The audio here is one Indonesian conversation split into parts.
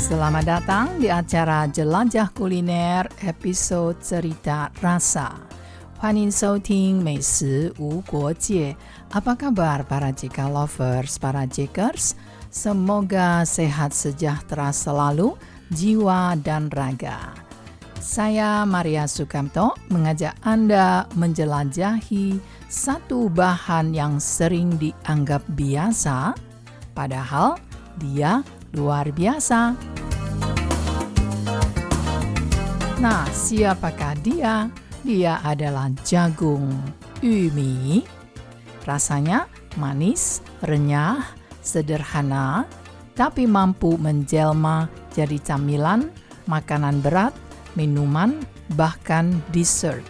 Selamat datang di acara Jelajah Kuliner episode Cerita Rasa. 欢迎收听美食无国界. Apa kabar para Jika lovers, para Jikers? Semoga sehat sejahtera selalu, jiwa dan raga. Saya Maria Sukamto mengajak Anda menjelajahi satu bahan yang sering dianggap biasa, padahal dia luar biasa. Nah, siapakah dia? Dia adalah jagung, yumi. Rasanya manis, renyah, sederhana, tapi mampu menjelma jadi camilan, makanan berat, minuman, bahkan dessert.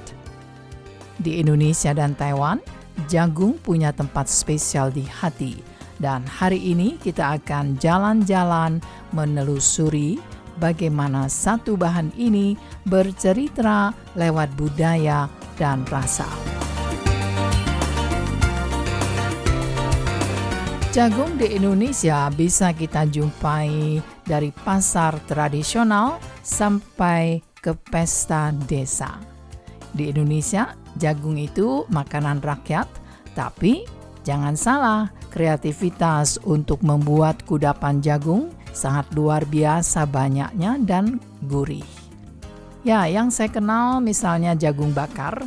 Di Indonesia dan Taiwan, jagung punya tempat spesial di hati. Dan hari ini kita akan jalan-jalan menelusuri bagaimana satu bahan ini bercerita lewat budaya dan rasa. Jagung di Indonesia bisa kita jumpai dari pasar tradisional sampai ke pesta desa. Di Indonesia, jagung itu makanan rakyat, tapi jangan salah, kreativitas untuk membuat kudapan jagung sangat luar biasa banyaknya dan gurih. Ya, yang saya kenal misalnya jagung bakar,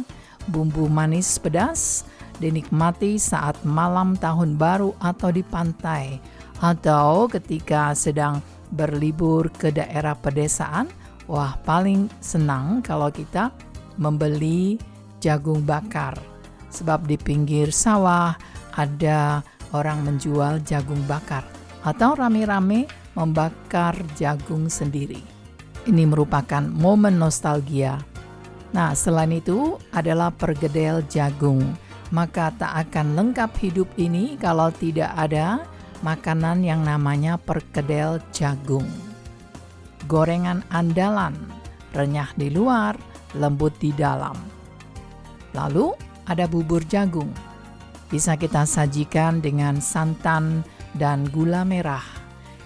bumbu manis pedas, dinikmati saat malam tahun baru atau di pantai, atau ketika sedang berlibur ke daerah pedesaan. Wah, paling senang kalau kita membeli jagung bakar, sebab di pinggir sawah ada orang menjual jagung bakar atau rame-rame membakar jagung sendiri. Ini merupakan momen nostalgia. Nah, selain itu adalah perkedel jagung. Maka tak akan lengkap hidup ini kalau tidak ada makanan yang namanya perkedel jagung. Gorengan andalan, renyah di luar, lembut di dalam. Lalu ada bubur jagung. Bisa kita sajikan dengan santan dan gula merah.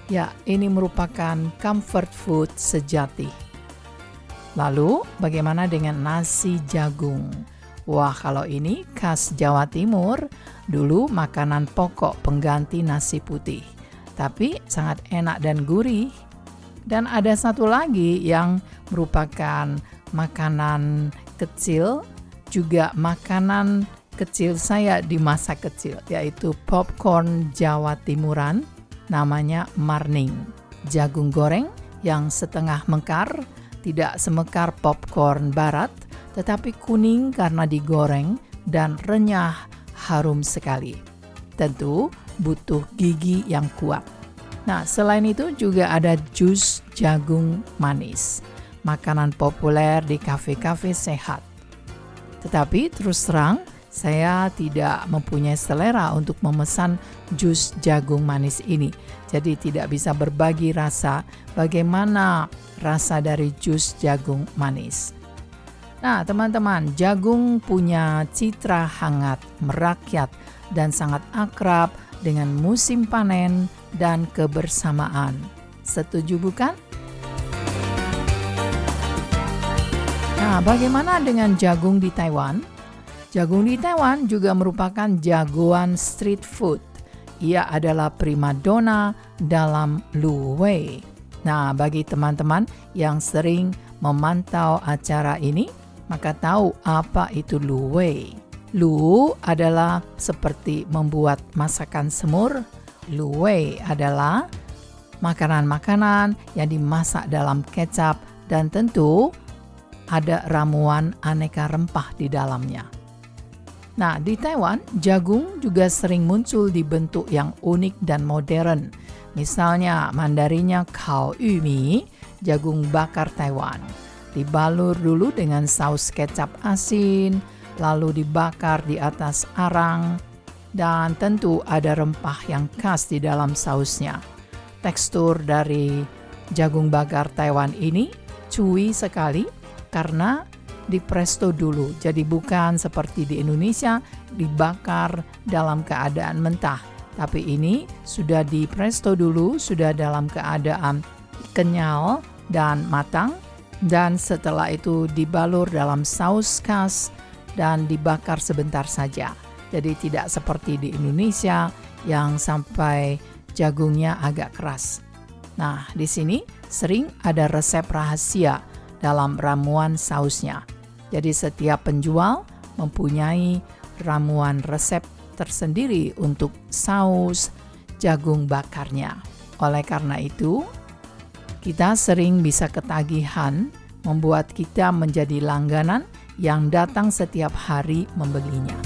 Ya, ini merupakan comfort food sejati. Lalu, bagaimana dengan nasi jagung? Wah, kalau ini khas Jawa Timur, dulu makanan pokok pengganti nasi putih. Tapi sangat enak dan gurih. Dan ada satu lagi yang merupakan makanan kecil, juga makanan kecil saya di masa kecil, yaitu popcorn Jawa Timuran, namanya marning. Jagung goreng yang setengah mekar, tidak semekar popcorn barat, tetapi kuning karena digoreng dan renyah, harum sekali. Tentu butuh gigi yang kuat. Nah, selain itu juga ada jus jagung manis, makanan populer di kafe-kafe sehat. Tetapi terus terang, saya tidak mempunyai selera untuk memesan jus jagung manis ini. Jadi tidak bisa berbagi rasa bagaimana rasa dari jus jagung manis. Nah, teman-teman, jagung punya citra hangat, merakyat, dan sangat akrab dengan musim panen dan kebersamaan. Setuju bukan? Nah, bagaimana dengan jagung di Taiwan? Jagung di Taiwan juga merupakan jagoan street food. Ia adalah primadona dalam Lu Wei. Nah, bagi teman-teman yang sering memantau acara ini, maka tahu apa itu Lu Wei. Lu adalah seperti membuat masakan semur. Lu Wei adalah makanan-makanan yang dimasak dalam kecap dan tentu ada ramuan aneka rempah di dalamnya. Nah, di Taiwan, jagung juga sering muncul di bentuk yang unik dan modern. Misalnya, mandarinya kao yumi, jagung bakar Taiwan. Dibalur dulu dengan saus kecap asin, lalu dibakar di atas arang, dan tentu ada rempah yang khas di dalam sausnya. Tekstur dari jagung bakar Taiwan ini chewy sekali karena dipresto dulu, jadi bukan seperti di Indonesia dibakar dalam keadaan mentah, tapi ini sudah dipresto dulu, sudah dalam keadaan kenyal dan matang, dan setelah itu dibalur dalam saus khas dan dibakar sebentar saja. Jadi tidak seperti di Indonesia yang sampai jagungnya agak keras. Nah, di sini sering ada resep rahasia dalam ramuan sausnya. Jadi setiap penjual mempunyai ramuan resep tersendiri untuk saus jagung bakarnya. Oleh karena itu, kita sering bisa ketagihan membuat kita menjadi langganan yang datang setiap hari membelinya.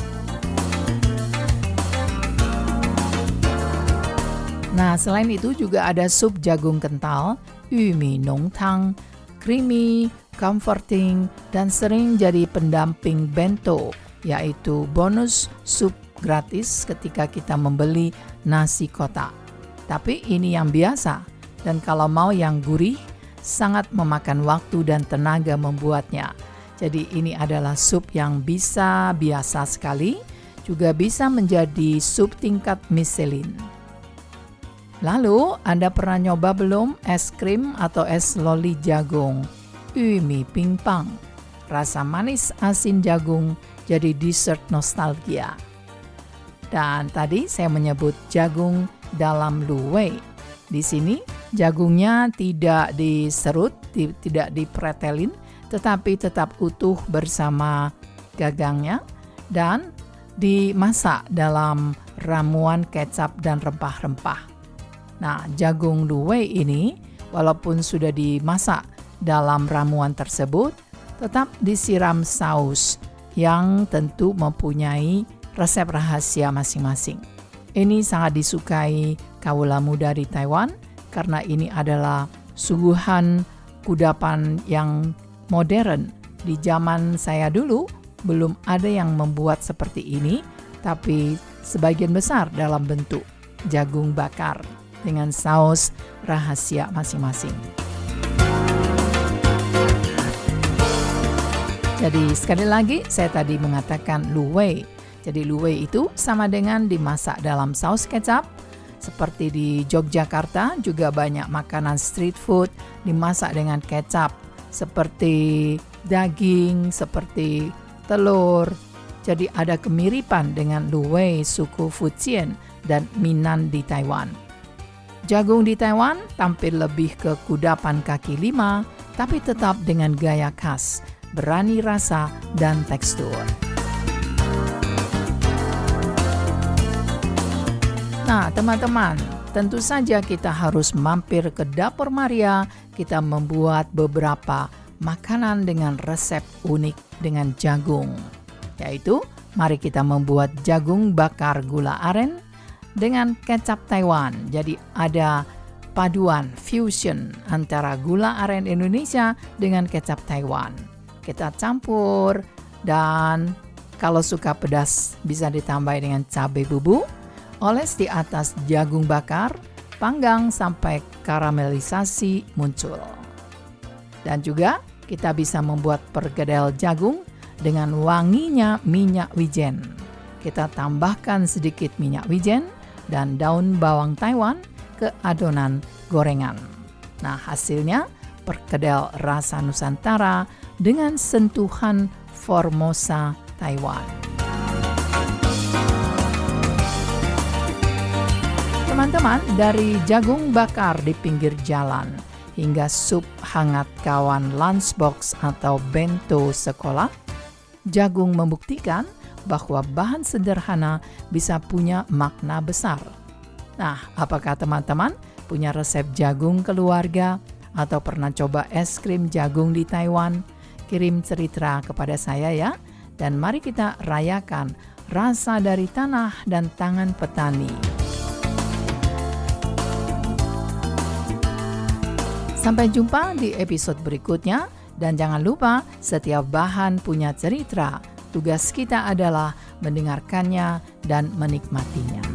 Nah, selain itu juga ada sup jagung kental, yumi nongtang, creamy, comforting, dan sering jadi pendamping bento, yaitu bonus sup gratis ketika kita membeli nasi kotak. Tapi ini yang biasa, dan kalau mau yang gurih, sangat memakan waktu dan tenaga membuatnya. Jadi ini adalah sup yang bisa biasa sekali, juga bisa menjadi sup tingkat Michelin. Lalu, Anda pernah nyoba belum es krim atau es loli jagung? Yumi pingpang. Rasa manis asin jagung jadi dessert nostalgia. Dan tadi saya menyebut jagung dalam luwei. Di sini jagungnya tidak diserut, tidak dipretelin, tetapi tetap utuh bersama gagangnya dan dimasak dalam ramuan kecap dan rempah-rempah. Nah, jagung luwei ini walaupun sudah dimasak dalam ramuan tersebut, tetap disiram saus yang tentu mempunyai resep rahasia masing-masing. Ini sangat disukai kaula muda di Taiwan karena ini adalah suguhan kudapan yang modern. Di zaman saya dulu belum ada yang membuat seperti ini, tapi sebagian besar dalam bentuk jagung bakar dengan saus rahasia masing-masing. Jadi sekali lagi saya tadi mengatakan luwei. Jadi luwei itu sama dengan dimasak dalam saus kecap. Seperti di Yogyakarta juga banyak makanan street food dimasak dengan kecap. Seperti daging, seperti telur. Jadi ada kemiripan dengan luwei suku Fujian dan Minnan di Taiwan. Jagung di Taiwan tampil lebih ke kudapan kaki lima, tapi tetap dengan gaya khas, berani rasa dan tekstur. Nah, teman-teman, tentu saja kita harus mampir ke Dapur Maria. Kita membuat beberapa makanan dengan resep unik dengan jagung. Yaitu, mari kita membuat jagung bakar gula aren dengan kecap Taiwan. Jadi ada paduan fusion antara gula aren Indonesia dengan kecap Taiwan. Kita campur dan kalau suka pedas bisa ditambah dengan cabai bubuk. Oles di atas jagung bakar, panggang sampai karamelisasi muncul. Dan juga kita bisa membuat perkedel jagung dengan wanginya minyak wijen. Kita tambahkan sedikit minyak wijen dan daun bawang Taiwan ke adonan gorengan. Nah, hasilnya perkedel rasa Nusantara dengan sentuhan Formosa Taiwan. Teman-teman, dari jagung bakar di pinggir jalan hingga sup hangat kawan lunchbox atau bento sekolah, jagung membuktikan bahwa bahan sederhana bisa punya makna besar. Nah, apakah teman-teman punya resep jagung keluarga atau pernah coba es krim jagung di Taiwan? Kirim cerita kepada saya ya, dan mari kita rayakan rasa dari tanah dan tangan petani. Sampai jumpa di episode berikutnya, dan jangan lupa setiap bahan punya cerita. Tugas kita adalah mendengarkannya dan menikmatinya.